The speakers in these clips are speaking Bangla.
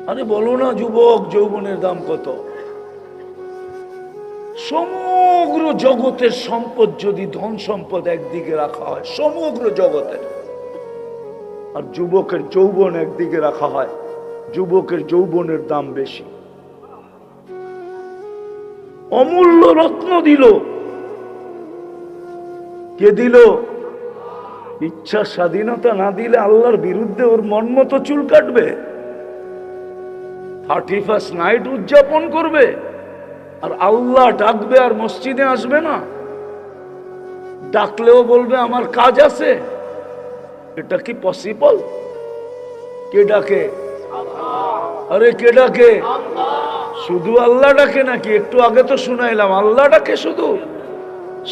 আরে বলো না যুবক, যৌবনের দাম কত? সমগ্র জগতের সম্পদ যদি ধন সম্পদ একদিকে রাখা হয়, সমগ্র জগতের, আর যুবকের যৌবন একদিকে রাখা হয়, যুবকের যৌবনের দাম বেশি। অমূল্য রত্ন দিল, কে দিল? ইচ্ছা স্বাধীনতা না দিলে আল্লাহর বিরুদ্ধে ওর মন মতো চুল কাটবে, 31st নাইট উদযাপন করবে, আর আল্লাহ ডাকবে আর মসজিদে আসবে না, ডাকলেও বলবে আমার কাজ আছে। এটা কি পসিবল? কে ডাকে? আরে কে ডাকে? শুধু আল্লাহ ডাকে নাকি? একটু আগে তো শুনাইলাম আল্লাহ ডাকে শুধু,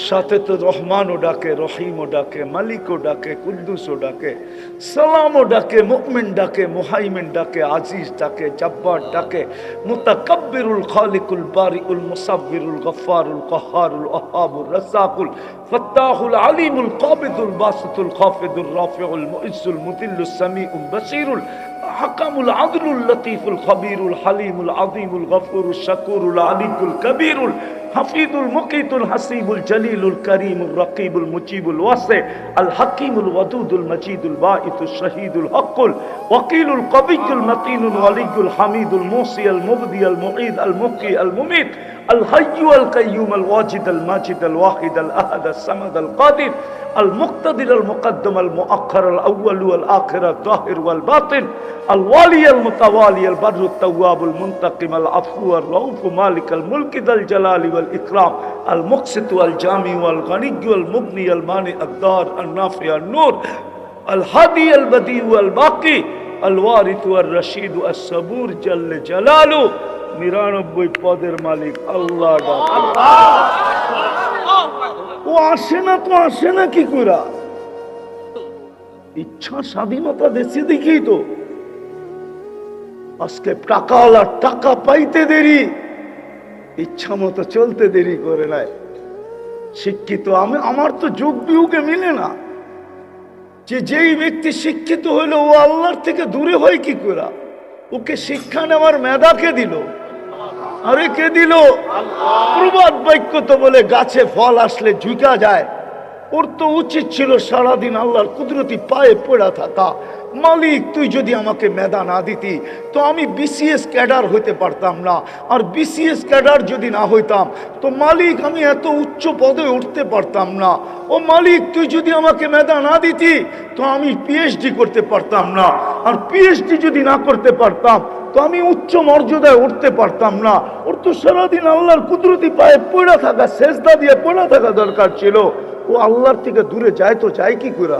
সাথে তো রহমানও ডাকে, রহিমও ডাকে, মালিকও ডাকে, কুদ্দুসও ডাকে, সালামও ডাকে, মুমিন ডাকে, মুহাইমিন ডাকে, আজিজ ডাকে, জব্বার ডাকে, মুতাকাব্বিরুল খালিকুল বারিউল মুসাব্বিরুল গফফারুল কাহ্হারুল ওয়াহ্হাবুর রাজ্জাকুল ফাত্তাহুল আলিমুল কাবিদুল বাসিতুল খাফিদুর রাফিউল মুইজ্জুল মুদিল্লুস সামিউল বাসীরুল হাকামুল আদলুল লতীফুল খবীরুল হালিমুল আযীমুল গফুরুশ শাকুরুল আলিকুল কবীরুল হাফিজুল মুকিতুল হাসিবুল জলিলুল করিমুল রকিবুল মুজিবুল ওয়াসি আল হাকিমুল ওয়াদুদুল মজিদুল বাঈতুশ শহীদুল হকুল ওয়াকিলুল কবিয়ুল মতিনুল ওয়ালিয়ুল হামিদুল মুসিয়াল মুবদিয়াল মুঈদ আল মুকি আল মুমিত আল হাইয়্যু আল কাইয়্যুম আল ওয়াজিদ আল মাজিদ আল ওয়াহিদ আল আহাদ আল সামাদ আল কাদির المقتدر المقدم المؤخر الأول والآخر الظاهر والباطن الوالي المتوالي البر التواب المنتقم العفو الرؤوف مالك الملك ذا الجلال والإكرام المقسط والجامع والغني والمغني المانع الدار النافع النور الهادي البديع والباقي الوارث والرشيد الصبور جل جلاله 99 পদের মালিক আল্লাহ। ও আসে না তো আসে না কি কইরা? ইচ্ছা স্বাধীনতা দেশে দেখেই তো আজকে টাকাওয়ালা টাকা পাইতে দেরি, ইচ্ছা মতো চলতে দেরি করে নাই। শিক্ষিত আমার তো যুগ বিয়োগে মিলে না যে যেই ব্যক্তি শিক্ষিত হইলো ও আল্লাহর থেকে দূরে হয় কি কইরা? ওকে শিক্ষা নেওয়ার মেধাকে দিল। আরে কে দিল? প্রবাদ বাক্য তো বলে গাছে ফল আসলে ঝুঁকা যায়। ওর তো উচিত ছিল সারাদিন আল্লাহর কুদরতি পায়ে পড়া থাকা। মালিক তুই যদি আমাকে মেধা না দিতি তো আমি বিসিএস ক্যাডার হইতে পারতাম না, আর বিসিএস ক্যাডার যদি না হইতাম তো মালিক আমি এত উচ্চ পদে উঠতে পারতাম না। ও মালিক তুই যদি আমাকে মেধা না দিতি তো আমি পিএইচডি করতে পারতাম না, আর পিএইচডি যদি না করতে পারতাম তো আমি উচ্চ মর্যাদায় উঠতে পারতাম না। ওর তো সারাদিন আল্লাহর কুদরতি পায়ে পড়া থাকা, সেজদা দিয়ে পড়া থাকা দরকার ছিল। ও আল্লাহর থেকে দূরে যায় তো যায় কি করে?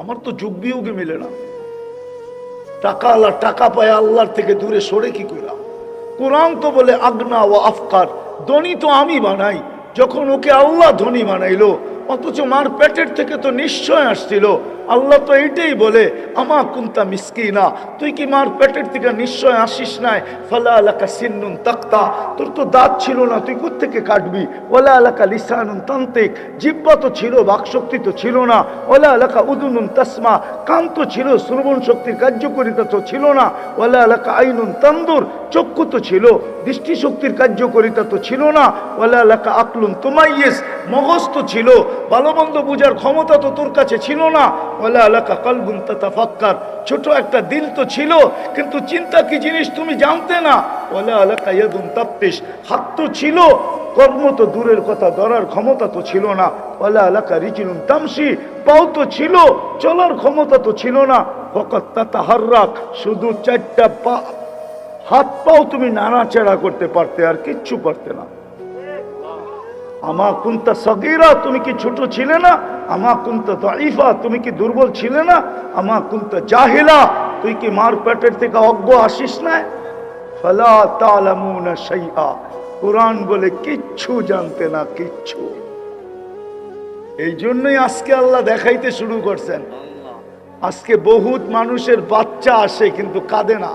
আমার তো যুগ বিয়োগে মিলে না। টাকা আল্লাহ টাকা পায় আল্লাহর থেকে দূরে সরে কি করে? কোরআন তো বলে আগনা ও আফকার, ধনী তো আমি বানাই। যখন ওকে আল্লাহ ধনী বানাইলো, অথচ মার পেটের থেকে তো নিশ্চয় আসছিল। আল্লাহ তো এইটাই বলে আমা কুনতা মিসকিনা, তুই কি মার পেটের থেকে নিশ্চয় আসিস নাই? ফালা আলাকা সিন্নুন তাক্তা, তোর তো দাঁত ছিল না, তুই কোত্থেকে কাটবি? ওয়ালা আলাকা লিসানুন তান্তিক, জিহ্বা তো ছিল, বাকশক্তি তো ছিল না। ওয়ালা আলাকা উদুনুন তাসমা, কান তো ছিল, শ্রবণ শক্তির কার্যকারিতা তো ছিল না। ওয়ালা আলাকা আইনুন তানদুর, চক্ষু তো ছিল, দৃষ্টিশক্তির কার্যকারিতা তো ছিল না। ওয়ালা আলাকা আকলুন তুমাইয়িস, মগজ তো ছিল, ভালো মন্দ বুঝার ক্ষমতা তো তোর কাছে ছিল না। ওয়ালা আলাকা কলবুন তাতাফাক্কার, ছোট একটা দিল তো ছিল কিন্তু চিন্তা কি জিনিস তুমি জানতে না। ওয়ালা আলাকা ইয়াদুন তাবতিশ, হাত তো ছিল, কর্ম তো দূরের কথা, ধরার ক্ষমতা তো ছিল না। ওয়ালা আলাকা রিজলুন তামশি, পাও তো ছিল, চলার ক্ষমতা তো ছিল না। ফাকাত তাতাহাররাক, শুধু 4টা পা, হাত পাও তুমি নাড়াচাড়া করতে পারতে, আর কিচ্ছু পারতে না। আমা কুনতা সগীরা, তুমি কি ছোট ছিলে না? আমা কুনতা দাঈফা, তুমি কি দুর্বল ছিলে না? আমা কুনতা জাহিলা, তুই কি মার পেটের থেকে অজ্ঞ আসিস না? ফালা তা'লামুনা শাইআ, কোরআন বলে কিচ্ছু জানতে না, কিচ্ছু। এই জন্যই আজকে আল্লাহ দেখাইতে শুরু করছেন। আজকে বহুত মানুষের বাচ্চা আসে কিন্তু কাঁদে না।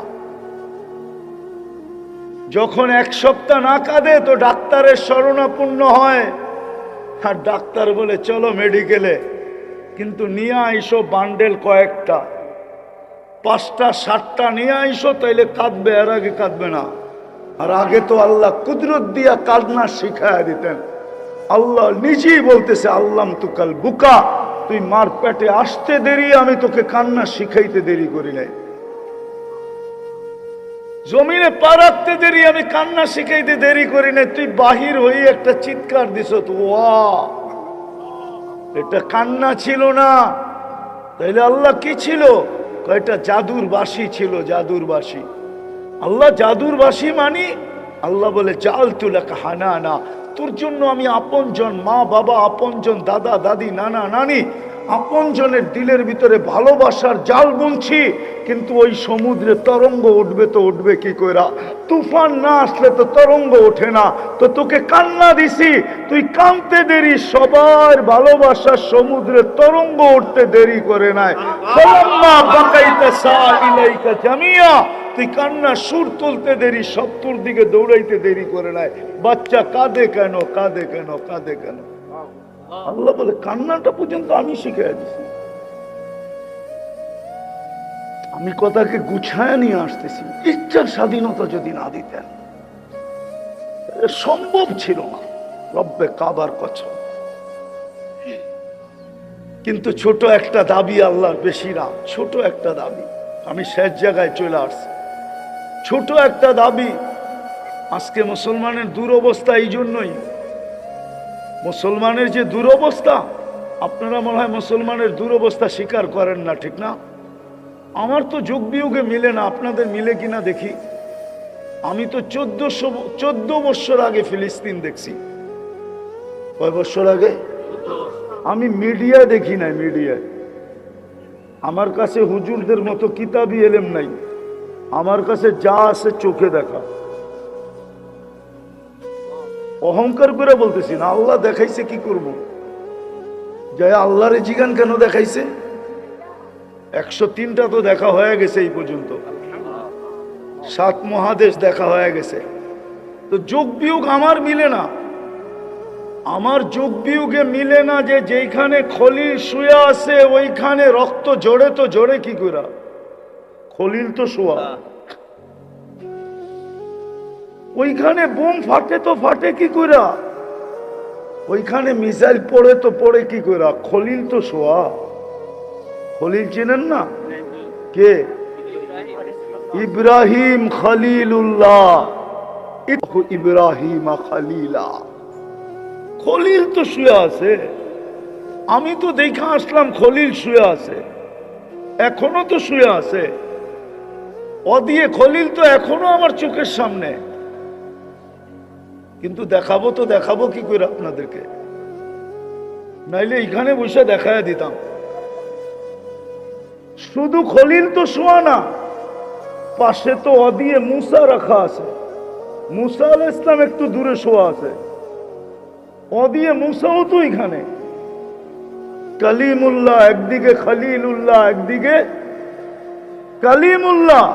যখন 1 সপ্তাহ না কাঁদে তো ডাক্তারের শরণাপন্ন হয়, আর ডাক্তার বলে চলো মেডিকেলে, কিন্তু নিয়ে আইসো বান্ডেল কয়েকটা। 5টা 7টা নিয়ে আইসো তাইলে কাঁদবে, এর আগে কাঁদবে না। আর আগে তো আল্লাহ কুদরত দিয়া কান্না শিখায়া দিতেন। আল্লাহ নিজেই বলতেছে আল্লাম তুকাল বুকা, তুই মার পেটে আসতে দেরি, আমি তোকে কান্না শিখাইতে দেরি করি নাই। জমিনে পা রাখতে দেরি, আমি কান্না শিখাইতে দেরি করি নাই। তুই বাহির হয়ে একটা চিৎকার দিস, তো এটা কান্না ছিল না। তাইলে আল্লাহ কি ছিল? কয়টা জাদুর বাঁশি ছিল, জাদুর বাঁশি। আল্লাহ জাদুর বাঁশি মানি। আল্লাহ বলে জাল তুলাকা হানানা, তোর জন্য আমি আপনজন, মা বাবা আপনজন, দাদা দাদি নানা নানি আপনজনের দিলের ভিতরে ভালোবাসার জাল বুনছি। কিন্তু ওই সমুদ্রে তরঙ্গ উঠবে তো উঠবে কি কইরা? তুফান না আসলে তো তরঙ্গ ওঠে না। তো তোকে কান্না দিছি, তুই কাঁদতে দেরি, সবার ভালোবাসার সমুদ্রে তরঙ্গ উঠতে দেরি করে নাই। ফালাম্মা বাকাইতা সাইলাইকা জামিয়া, তুই কান্না সুর তুলতে দেরি, সব তোর দিকে দৌড়াইতে দেরি করে নাই। বাচ্চা কাঁদে কেন, কাঁদে কেন, কাঁদে কেন? আল্লাহ বলে কান্নাটা পর্যন্ত আমি শিখিয়ে দিছি। আমি কথাকে গুছায় নিয়ে আসতেছি। ইচ্ছার স্বাধীনতা যদি না দিতেন সম্ভব ছিল না, রব্বে কাবার কসম। কিন্তু ছোট একটা দাবি আল্লাহর, বেশি না, ছোট একটা দাবি। আমি শেষ জায়গায় চলে আসছি। ছোট একটা দাবি। আজকে মুসলমানের দুরবস্থা এই জন্যই। মুসলমানের যে দুরবস্থা, আপনারা মনে হয় মুসলমানের দুরবস্থা স্বীকার করেন না, ঠিক না? আমার তো যুগ বিয়োগে মিলে না, আপনাদের মিলে কিনা দেখি। আমি তো 14 বছর আগে ফিলিস্তিন দেখছি। কয় বছর আগে? আমি মিডিয়া দেখি নাই, মিডিয়ায়। আমার কাছে হুজুরদের মতো কিতাবি এলেম নাই, আমার কাছে যা আছে চোখে দেখা। অহংকার করে বলতেছি না, আল্লাহ দেখাইছে, কি করব? যাই আল্লাহরে জিগান কেন দেখাইছে? 103টা তো দেখা হয়ে গেছে এই পর্যন্ত, 7 মহাদেশ দেখা হয়ে গেছে। তো যোগ বিয়োগ আমার মিলে না। আমার যোগ বিয়োগে মিলে না যে যেখানে খলিল শুয়ে আছে ওইখানে রক্ত জড়ে, তো জড়ে কি করে? খলিল তো শোয়া। ওইখানে বোম ফাটে তো ফাটে কি করে? ওইখানে মিসাইল পড়ে তো পড়ে কি করে? খলিল তো শোয়া। খলিল চেনেন না? কে? ইব্রাহিম খলিলুল্লাহ, ইব্রাহিম খলিলা। খলিল তো শুয়ে আছে। আমি তো দেখা আসলাম খলিল শুয়ে আছে, এখনো তো শুয়ে আছে। ও দিয়ে খলিল তো এখনো আমার চোখের সামনে। কিন্তু দেখাবো তো দেখাবো কি করে আপনাদেরকে? নাইলে এখানে বসে দেখায় দিতাম। শুধু খলিল তো শোয়া না, পাশে তো ও দিয়ে মুসা রাখা আছে। মুসা আলাইহিস সালাম একটু দূরে শোয়া আছে। ও দিয়ে মুসাও তো এখানে। কালিমুল্লাহ একদিকে, খলিলুল্লাহ একদিকে। কালিমুল্লাহ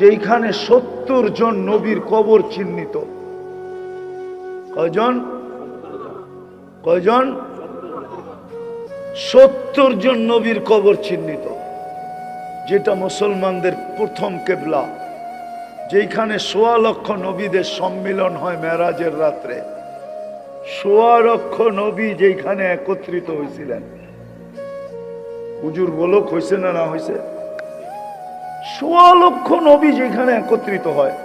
যেখানে 70 জন নবীর কবর চিহ্নিত। কয়জন? কয়জন? 70 জন নবীর কবর চিহ্নিত। যেটা মুসলমানদের প্রথম কেবলা, যেখানে 1.25 লক্ষ নবীদের সম্মিলন হয় মেরাজের রাত্রে। 1.25 লক্ষ নবী যেখানে একত্রিত হয়েছিলেন। হুজুর বলক হয়েছে না না হয়েছে? 1.25 লক্ষ নবী যেখানে একত্রিত হয়।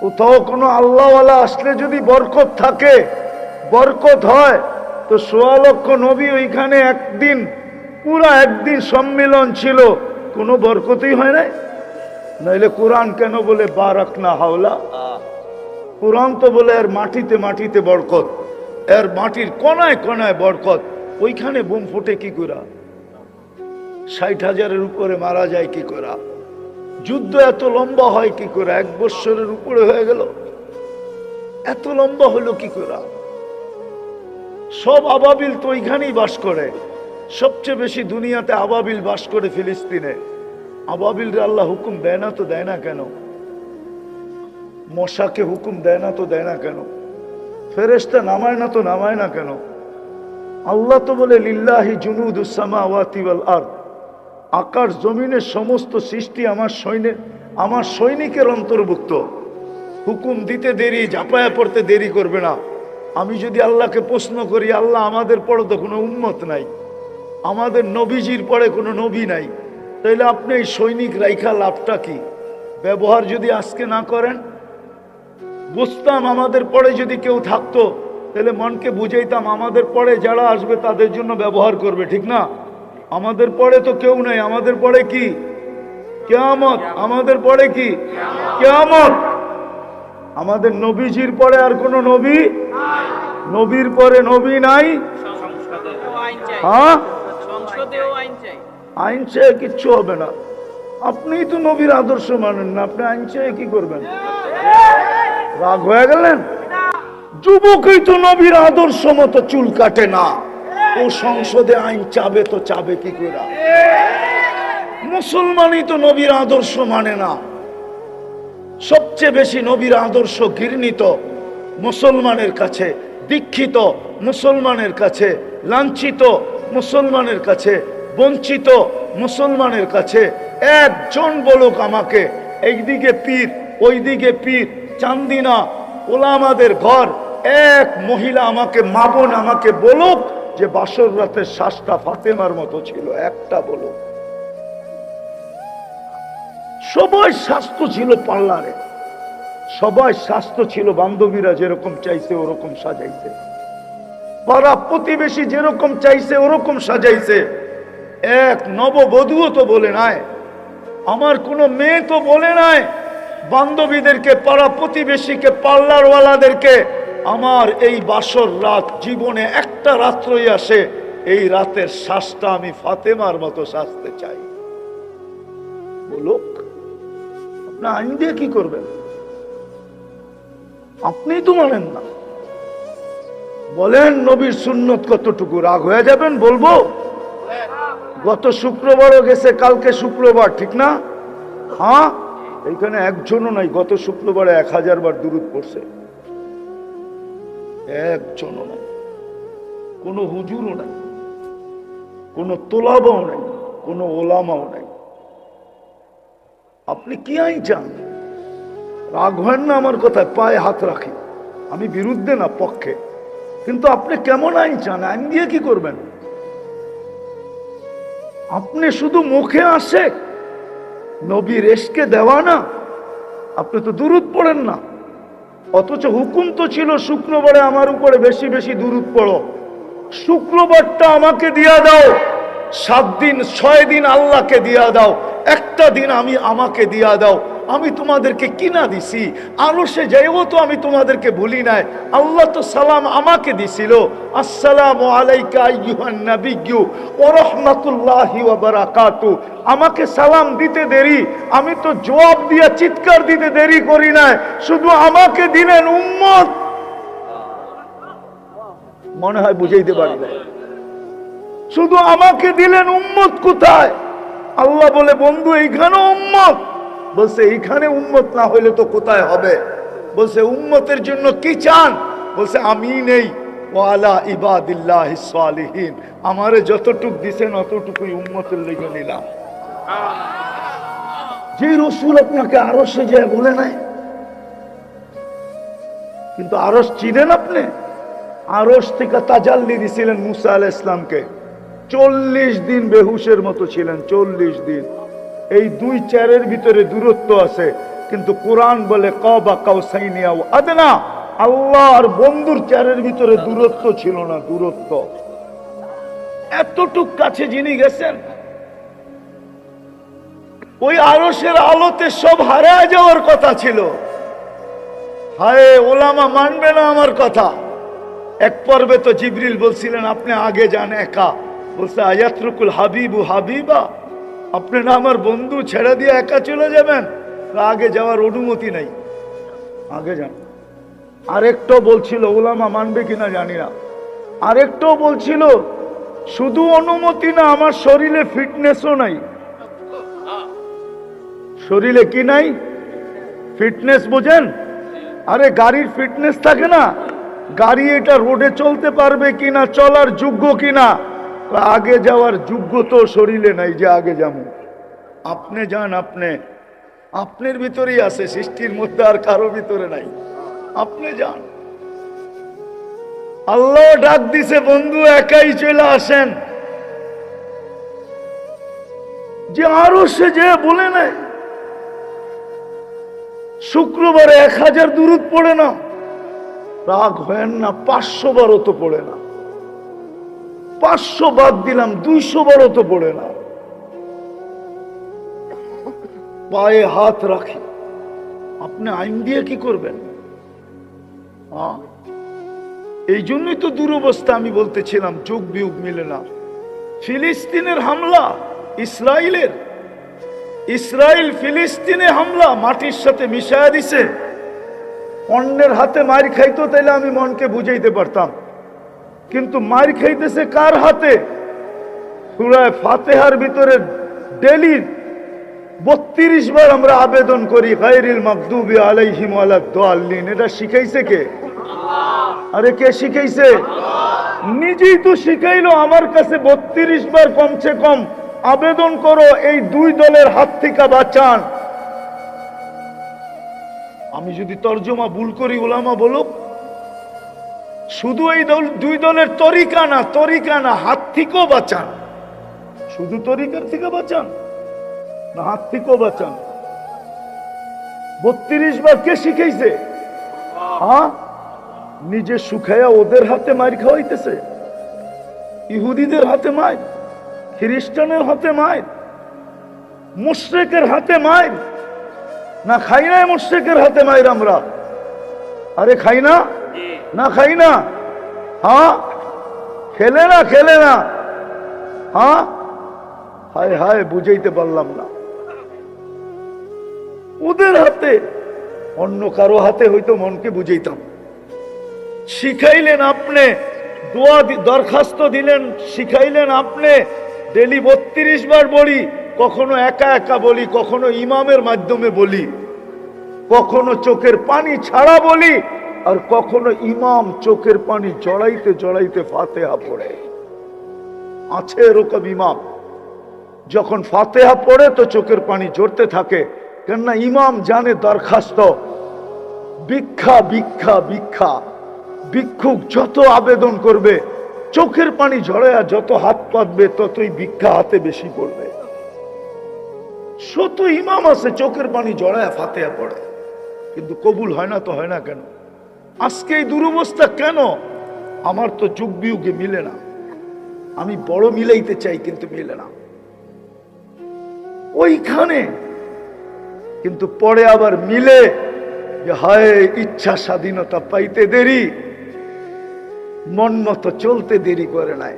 কোথাও কোনো আল্লাহওয়ালা আসলে যদি বরকত থাকে, বরকত হয়, তো 1.25 লক্ষ নবী ওইখানে একদিন, পুরা একদিন সম্মিলন ছিল, কোনো বরকতই হয় নাই। নাইলে কোরআন কেন বলে বারাকনা হাওলা? কোরআন তো বলে এর মাটিতে মাটিতে বরকত, এর মাটির কোনায় কোনায় বরকত। ওইখানে বোম ফুটে কি করে? 60,000-এর উপরে মারা যায় কি করে? যুদ্ধ এত লম্বা হয় কি করে? 1 বছরের উপরে হয়ে গেল, এত লম্বা হলো কি করে? সব আবাবিল তো ওইখানেই বাস করে। সবচেয়ে বেশি দুনিয়াতে আবাবিল বাস করে ফিলিস্তিনে। আবাবিলরে আল্লাহ হুকুম দেয় না তো দেয় না কেন? মশাকে হুকুম দেয় না তো দেয় না কেন? ফেরেশতা নামায় না তো নামায় না কেন? আল্লাহ তো বলে লিল্লাহি জুনুদুস সামাওয়াতি ওয়াল আরদ, আকাশ জমিনের সমস্ত সৃষ্টি আমার সৈনিকের অন্তর্ভুক্ত। হুকুম দিতে দেরি, ঝাঁপায়া পড়তে দেরি করবে না। আমি যদি আল্লাহকে প্রশ্ন করি, আল্লাহ আমাদের পরে তো কোনো উম্মত নাই, আমাদের নবীজির পরে কোনো নবী নাই, তাইলে আপনি এই সৈনিক রাইখা লাভটা কি? ব্যবহার যদি আজকে না করেন, বুঝতাম আমাদের পরে যদি কেউ থাকতো তাহলে মনকে বুঝাইতাম আমাদের পরে যারা আসবে তাদের জন্য ব্যবহার করবে, ঠিক না? আমাদের পরে তো কেউ নাই, আমাদের পরে কি? কিয়ামত। আমাদের পরে কি? কিয়ামত। আমাদের নবীজির পরে আর কোনো নবী, নবীর পরে নবী নাই। হ্যাঁ, আইন চেয়ে কিচ্ছু হবে না। আপনিই তো নবীর আদর্শ মানেন না, আপনি আইন চেয়ে কি করবেন? রাগ হয়ে গেলেন? যুবকই তো নবীর আদর্শ মতো চুল কাটে না, ও সংসদে আইন চাবে তো চাবে কি করে? মুসলমানই তো নবীর আদর্শ মানে না। সবচেয়ে বেশি নবীর আদর্শ ঘৃণিত মুসলমানের কাছে, দীক্ষিত মুসলমানের কাছে, লাঞ্ছিত মুসলমানের কাছে, বঞ্চিত মুসলমানের কাছে। একজন বলুক আমাকে, এইদিকে পীর ওইদিকে পীর, চান্দিনা ওলামাদের ঘর, এক মহিলা আমাকে, মা বোন আমাকে বলুক যে বাসর রাতের শ্বাসটা ফাতেমার মতো ছিল, একটা বলুক। সবাই স্বাস্থ্য ছিল পার্লারে, সবাই স্বাস্থ্য ছিল, বান্ধবীরা যেরকম চাইছে ওরকম সাজাইছে, পাড়া প্রতিবেশী যেরকম চাইছে ওরকম সাজাইছে। এক নববধূও তো বলে নাই, আমার কোনো মেয়ে তো বলে নাই বান্ধবীদেরকে, পাড়া প্রতিবেশীকে, পার্লারওয়ালাদেরকে, আমার এই বাসর রাত জীবনে একটা রাত্রই আসে, এই রাতের শ্বাসটা আমি ফাতেমার মতো সাজতে চাই। বলুক। আপনি আইন দিয়ে কি করবেন? আপনি তো মানেন না। বলেন নবীর সুন্নত কতটুকু? রাগ হয়ে যাবেন বলবো? গত শুক্রবারও গেছে, কালকে শুক্রবার, ঠিক না? হ্যাঁ, এইখানে একজনও নাই গত শুক্রবারে 1000 বার দুরূদ পড়ছে, একজনও নাই। কোনো হুজুরও নাই, কোনো তোলাবাও নাই, কোনো ওলামাও নাই। আপনি কি আইন চান? রাগ হয় না আমার কথায়, পায়ে হাত রাখি, আমি বিরুদ্ধে না পক্ষে, কিন্তু আপনি কেমন আইন চান? আইন দিয়ে কি করবেন? আপনি শুধু মুখে আসে নবীর এশকে দেওয়া না, আপনি তো দুরূদ পড়েন না। অথচ হুকুম তো ছিল শুক্রবারে আমার উপরে বেশি বেশি দুরূদ পড়ো। শুক্রবারটা আমাকে দিয়া দাও, 7 দিন 6 দিন আল্লাহকে দিয়া দাও, একটা দিন আমাকে দিয়া দাও। আমি তোমাদেরকে কিনা দিছি, আরশে যাইও তো আমি তোমাদেরকে ভুলি নাই। আল্লাহ তো সালাম আমাকে দিছিল, আসসালামু আলাইকা আইয়ুহান নাবিয়্যু ওয়া রাহমাতুল্লাহি ওয়া বারাকাতু। আমাকে সালাম দিতে দেরি, আমি তো জবাব দিয়া চিৎকার দিতে দেরি করি নাই, শুধু আমাকে দিলেন উম্মত। মনে হয় বুঝাইতে পারি না, শুধু আমাকে দিলেন উম্মত। কোথায়? আল্লাহ বলে বন্ধু এইখানে উম্মত। বলছে এইখানে উম্মত না হইলে তো কোথায় হবে? বলছে উম্মতের জন্য কি চান? বলছে আমি নেই, ওয়ালা ইবাদিল্লাহিস সালিহিন, আমারে যতটুক দিছেন অতটুকুই উম্মতের লেগে নিলাম। যে রাসূল আপনাকে আরশে যায় বলে নাই, কিন্তু আরশ চিনেন আপনি? আরশ থেকে তাজাল্লি দিছিলেন মুসা আলাইহিস সালামকে, 40 দিন বেহুশের মতো ছিলেন, 40 দিন। এই 2 চেয়ারের ভিতরে দূরত্ব আছে, কিন্তু কোরআন বলে কাবা কাউসাইনি আও আদনা, আল্লাহ আর বন্ধুর চেয়ারের ভিতরে দূরত্ব ছিল না, দূরত্ব। এতটুক কাছে যিনি গেছেন, ওই আরশের আলোতে সব হারায় যাওয়ার কথা ছিল। হায় ওলামা মানবে না আমার কথা। এক পর্বে তো জিবরিল বলছিলেন আপনি আগে যান একা। বলছে আয়াতরুকুল হাবিবু হাবিবা, আপনি না আমার বন্ধু ছেড়ে দিয়ে একা চলে যাবেন? আগে যাওয়ার অনুমতি নাই, আগে যান। আরেকটাও বলছিল, ওলামা মানবে কিনা জানি না, আরেকটাও বলছিল শুধু অনুমতি না, আমার শরীরে ফিটনেসও নাই। শরীরে কি নাই? ফিটনেস বোঝেন? আরে গাড়ির ফিটনেস থাকে না, গাড়ি এটা রোডে চলতে পারবে কিনা, চলার যোগ্য কিনা। আগে যাওয়ার যোগ্যতা শরীরে নাই যে আগে যাবো। আপনি যান, আপনার ভিতরেই আছে, সৃষ্টির মধ্যে আর কারো ভিতরে নাই। আপনি যান। আল্লাহ ডাক দিছে, বন্ধু একাই চলে আসেন। যে আরো সে যে বলে নাই শুক্রবারে 1000 দুরূদ পড়ে না, রাগ হয় না, 500 বারও তো পড়ে না। 500 বাদ দিলাম, 200 বারও তো পড়ে না। পায়ে হাত রাখি, আপনি আইন দিয়ে কি করবেন? এই জন্যই তো দুরবস্থা। আমি বলতেছিলাম যোগ বিয়োগ মিলে না। ফিলিস্তিনের হামলা, ইসরায়েল ফিলিস্তিনে হামলা মাটির সাথে মিশায়া দিছে। অন্যের হাতে মার খাইতো তাইলে আমি মনকে বুঝাইতে পারতাম, কিন্তু মার খাইতেছে কার হাতে? সূরা ফাতিহার ভিতরে ডেইলি 32 বার আমরা আবেদন করি গায়রিল মাগদুবি আলাইহিম ওয়ালাদ-দাল্লিন। এটা শিখাইছে কে? আরে কে শিখাইছে? নিজেই তো শিখাইলো। আমার কাছে 32 বার কমসে কম আবেদন করো এই দুই দলের হাত থেকে বাঁচান। আমি যদি তর্জমা ভুল করি উলামা বলুক, শুধু এই দুই দলের তরিকা না, হাত থেকেও বাঁচান। শুধু তরিকার থেকে বাঁচান না, হাত থেকেও বাঁচান। 32 বার কে শিখাইছে? নিজে সুখাইয়া ওদের হাতে মার খাওয়াইতেছে। ইহুদিদের হাতে মার, খ্রিস্টানের হাতে মার, মুশরিকের হাতে মার। না খাই না মুশরিকের হাতে মার আমরা? আরে খাই না, না খাই না? খেলে না। হায় হায়, বুঝাইতে পারলাম না। ওদের হাতে, অন্য কারো হাতে হয়তো মনকে বুঝাইতাম। শিখাইলেন আপনি, দোয়া দরখাস্ত দিলেন, শিখাইলেন আপনি। ডেলি 32 বার বলি, কখনো একা একা বলি, কখনো ইমামের মাধ্যমে বলি, কখনো চোখের পানি ছাড়া বলি, আর কখনো ইমাম চোখের পানি জড়াইতে ফাতিহা পড়ে। আছে এরকম ইমাম, যখন ফাতিহা পড়ে তো চোখের পানি ঝরতে থাকে, কেননা ইমাম জানে দরখাস্ত ভিক্ষুক যত আবেদন করবে, চোখের পানি ঝরায়া যত হাত পাতবে, ততই ভিক্ষা হাতে বেশি পড়বে। শত ইমাম আছে চোখের পানি জড়ায়া ফাতিহা পড়ে, কিন্তু কবুল হয় না। তো হয় না কেন? আজকে এই দুরবস্থা কেন? আমার তো যুগ বিয়োগে মিলে না। আমি বড় মিলাইতে চাই, কিন্তু মিলে না ওইখানে। কিন্তু পরে আবার মিলে যে হায় ইচ্ছা স্বাধীনতা পাইতে দেরি, মন মতো চলতে দেরি করে নাই।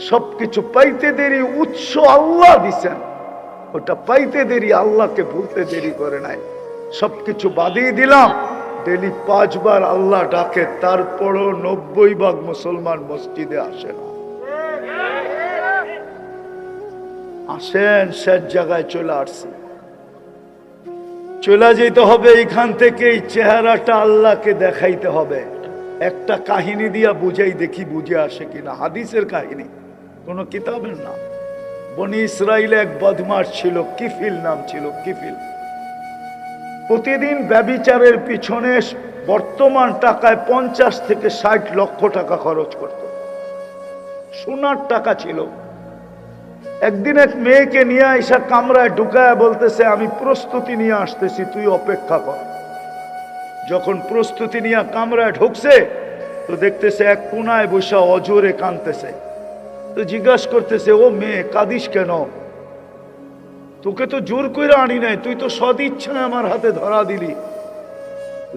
সবকিছু পাইতে দেরি, উৎস আল্লাহ দিছেন, ওটা পাইতে দেরি, আল্লাহকে ভুলতে দেরি করে নাই। সবকিছু বাদিয়ে দিলাম। ডেলি 5 বার আল্লাহ ডাকে, তারপরও 90 ভাগ মুসলমান মসজিদে আসে না। আসেন, শেষ জায়গায় চলে আসছে। চলে যেতে হবে এইখান থেকে। এই চেহারাটা আল্লাহকে দেখাইতে হবে। একটা কাহিনী দিয়া বুঝাই, দেখি বুঝে আসে কিনা। হাদিসের কাহিনী, কোন কিতাবের না। বনি ইসরাইলে এক বদমাশ ছিল, কিফিল নাম ছিল। কিফিল প্রতিদিন ব্যভিচারের পিছনে বর্তমান টাকায় 50 থেকে 60 লক্ষ টাকা খরচ করত। সোনার টাকা ছিল। একদিন এক মেয়েকে নিয়ে আইসা কামরায় ঢুকায় বলতেছে, আমি প্রস্তুতি নিয়ে আসতেছি, তুই অপেক্ষা কর। যখন প্রস্তুতি নিয়ে কামরায় ঢুকছে, তো দেখতেছে এক কোনায় বসে অজোরে কাঁদতেছে। তো জিজ্ঞাসা করতেছে, ও মেয়ে কাঁদিস কেন? তোকে তো জোর করে আনি নাই, তুই তো সদিচ্ছায় আমার হাতে ধরা দিলি।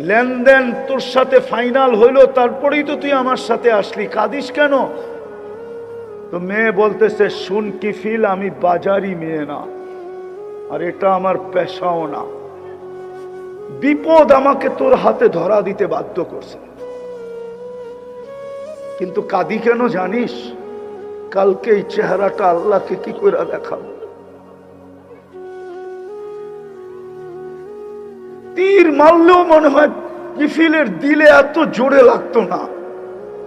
লেনদেন তোর সাথে ফাইনাল হইলো, তারপরেই তো তুই আমার সাথে আসলি, কাঁদিস কেন? তো মেয়ে বলতেছে, শুন কিফিল, আমি বাজারি মেয়ে না, আর এটা আমার পেশাও না। বিপদ আমাকে তোর হাতে ধরা দিতে বাধ্য করছে। কিন্তু কাঁদি কেন জানিস? কালকে এই চেহারাটা আল্লাহকে কি করে দেখাবো? তীর মারলেও মনে হয় কিফিলের দিলে এত জোরে লাগতো না।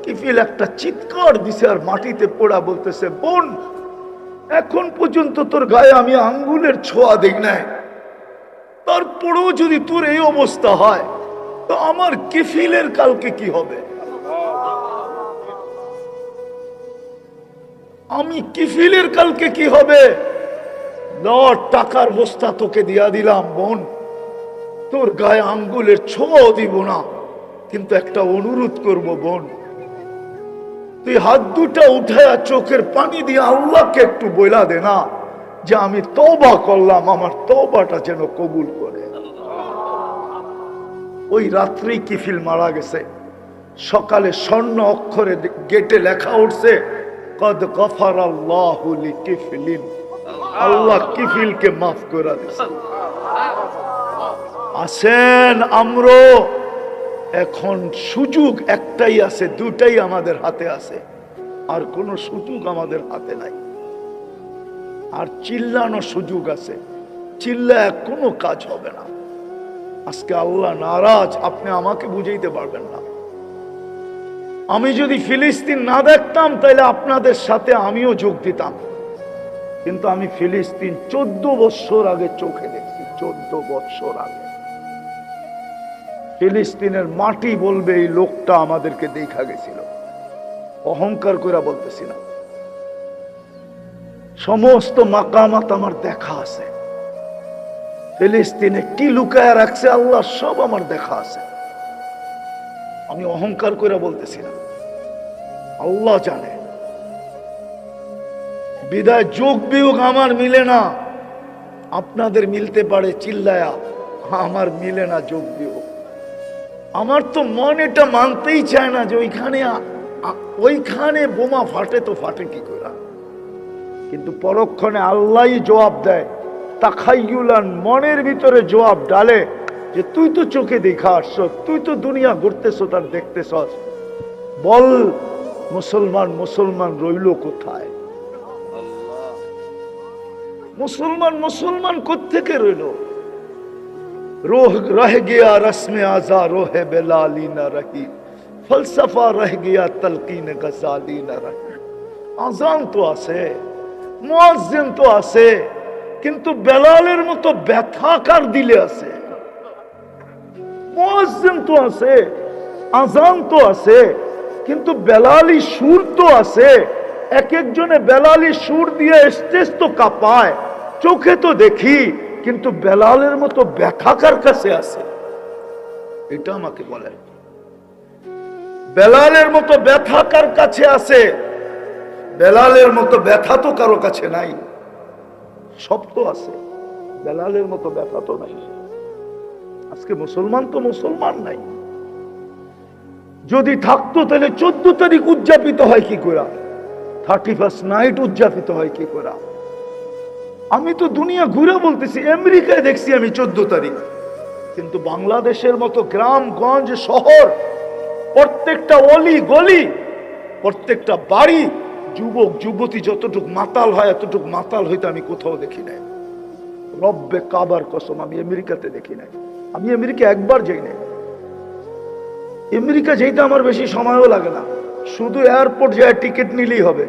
কিফিল একটা চিৎকার দিছে আর মাটিতে পড়া বলতেছে, বোন এখন পর্যন্ত তোর গায়ে আমি আঙ্গুলের ছোঁয়া দেই নাই, তারপরেও যদি তোর এই অবস্থা হয় তো আমার কিফিলের কালকে কি হবে? আমি কিফিলের কালকে কি হবে? টাকার বস্তা তোকে দিয়া দিলাম বোন, তোর গায়ে আঙ্গুলের ছোঁয়াও দিব না, কিন্তু একটা অনুরোধ করব বোন, তুই হাত দুটা উঠায়া চোখের পানি দিয়ে আল্লাহকে একটু বইলা দে না যে আমি তওবা করলাম, আমার তওবাটা যেন কবুল করে। ওই রাত্রেই কিফিল মারা গেছে। সকালে স্বর্ণ অক্ষরে গেটে লেখা উঠছে, কদ গফারাল্লাহু লিকিফলিন, আল্লাহ কিফিলকে মাফ করে দিয়েছে। আসেন আমরা এখন সুযোগ একটাই আছে, দুটাই আমাদের হাতে আছে, আর কোন সুযোগ আমাদের হাতে নাই। আর চিল্লানোর সুযোগ আছে, চিল্লায় কোনো কাজ হবে না। আজকে আল্লাহ নারাজ, আপনি আমাকে বুঝাইতে পারবেন না। আমি যদি ফিলিস্তিন না দেখতাম তাহলে আপনাদের সাথে আমিও যোগ দিতাম, কিন্তু আমি ফিলিস্তিন 14 বছর আগে চোখে দেখছি, 14 বছর আগে। ফিলিস্তিনের মাটি বলবে এই লোকটা আমাদেরকে দেখা গেছিল, অহংকার করে বলতেছি না। সমস্ত মাকামাত আমার দেখা আছে। ফিলিস্তিনে কি লুকায় রাখছে আল্লাহ সব আমার দেখা আছে, আমি অহংকার করে বলতেছি না, আল্লাহ জানে। বিদায় যোগ বিয়োগ আমার মিলে না, আপনাদের মিলতে পারে চিল্লায়া, আমার মিলে না যোগ বিয়োগ। আমার তো মন এটা মানতেই চায় না যে ওইখানে বোমা ফাটে, তো ফাটে কি করে? কিন্তু পরক্ষণে আল্লাহই জবাব দেয়, তাখাইয়ুলান, মনের ভিতরে জবাব ডালে যে তুই তো চোখে দেখা আসছ, তুই তো দুনিয়া ঘুরতেছ তার দেখতেছ, বল মুসলমান মুসলমান রইল কোথায়? মুসলমান মুসলমান কোত্থেকে রইল? रोह रह गया रस्म आजा रोहे बेलाली न रही, फलसफा रह गया तलकीन गजाली न रही। আজান তো আছে, মুয়াজ্জিন তো আছে, কিন্তু বেলালের মতো ব্যথা কার দিলে আছে? মুয়াজ্জিন তো আছে, আজান তো আছে, কিন্তু বেলালি সুর তো আছে। এক একজনে বেলালি সুর দিয়ে স্টেজ তো কাঁপায়, চোখে তো দেখি, কিন্তু বেলালের মতো ব্যথা কার কাছে আছে? এটা আমাকে বলেন, বেলালের মতো ব্যথা কার কাছে আছে? বেলালের মতো ব্যথা তো কারো কাছে নাই। সব তো আছে, বেলালের মতো ব্যথা তো নাই। আজকে মুসলমান তো মুসলমান নাই। যদি থাকতো তাহলে 14 তারিখ উদযাপিত হয় কি করে, 31st নাইট উদযাপিত হয় কি করে? আমি তো দুনিয়া ঘুরে বলতেছি, আমেরিকায় দেখছি আমি 14 তারিখ, কিন্তু বাংলাদেশের মতো গ্রামগঞ্জ শহর, প্রত্যেকটা অলি গলি, প্রত্যেকটা বাড়ি, যুবক যুবতী যতটুক মাতাল হয় এতটুক মাতাল হইতে আমি কোথাও দেখি নাই। রব্বে কাবার কসম, আমি আমেরিকাতে দেখি নাই। আমি আমেরিকা একবার যাই নাই। আমেরিকা যেতে আমার বেশি সময়ও লাগে না, শুধু এয়ারপোর্ট যায় টিকিট নিলেই হবে,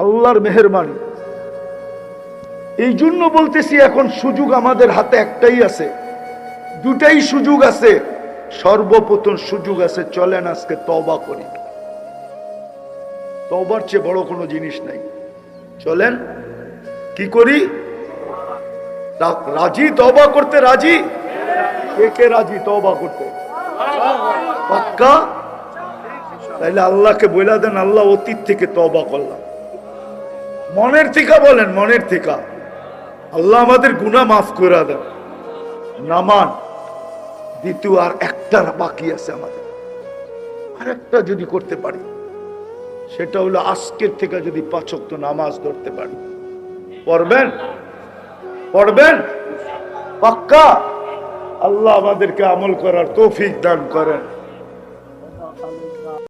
আল্লাহর মেহেরবানি। এই জন্য বলতেছি এখন সুযোগ আমাদের হাতে একটাই আছে, দুটাই সুযোগ আছে। সর্বপ্রথম সুযোগ আছে, চলেন আজকে তওবা করি। তওবার চেয়ে বড় কোনো জিনিস নাই। চলেন কি করি? রাজি তওবা করতে? রাজি? কে কে রাজি তওবা করতে? পাক্কা? তাইলে আল্লাহকে বইলা দেন, আল্লাহ অতীত থেকে তওবা করলাম। মনের থেকে বলেন, মনের থেকে আল্লাহ আমাদের গুনাহ মাফ করে দেন। নামান দ্বিতীয় আর একটা বাকি আছে আমাদের, আর একটা যদি করতে পারি, সেটা হলো আজকের থেকে যদি 5 ওয়াক্ত নামাজ ধরতে পারি। পড়বেন? পড়বেন? পাক্কা? আল্লাহ আমাদেরকে আমল করার তৌফিক দান করেন।